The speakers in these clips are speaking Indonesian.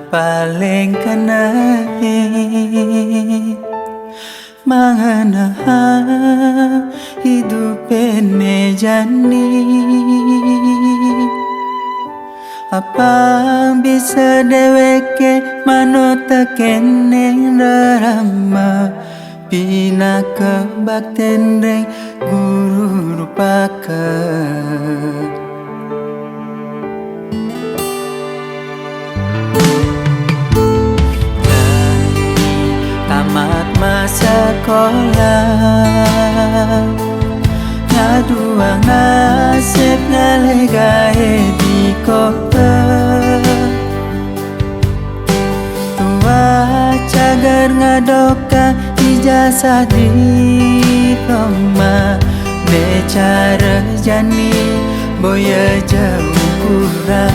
paling kanahe manganaha hidup ini jani. Apa bisa deweke manut kene rarama pina kebakten reng guru rupaka. Tamat masa sekolah ngaduang nasib ngalegahe di kota. Tua cagar ngadoka ijazah diploma becara jani boya jauh kurang.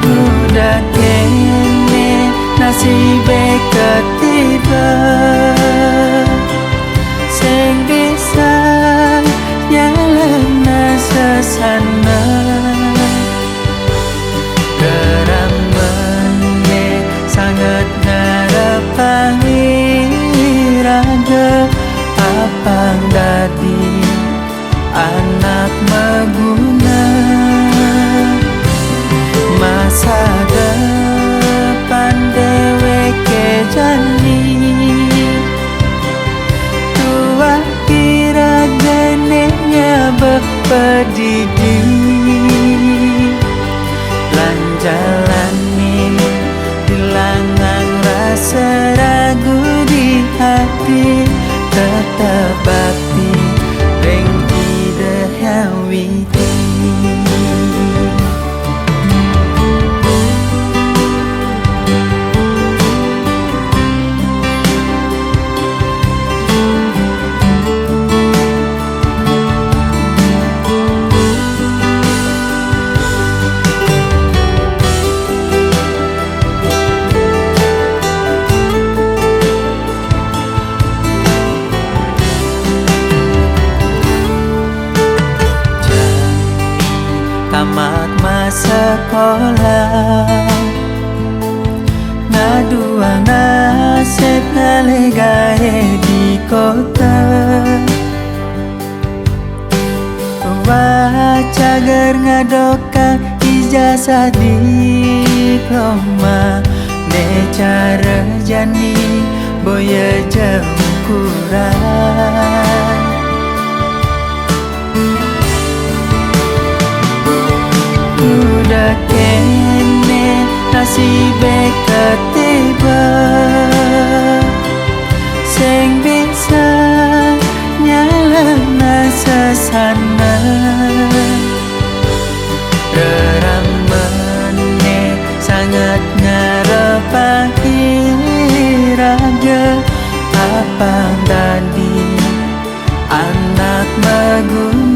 Udah kene nasibe ketiba sing bisa nyalana sesana keramane sangat ngarapangi raga apang dadi anak maguna. Masa depan deweke jani tua kira genenya berpedidik lan jalani hilangan rasa ragu di hati tetap bakti ring idehawiti. Tamat masa sekolah ngaduang nasib ngalegahe di kota. Tua cagar ngadoka ijazah diploma becara jani boya jauh kurang. Udah kene nasibe ketiba sing bisa nyalana sesana keramane sangat ngarepangi raga apang dadi anak maguna.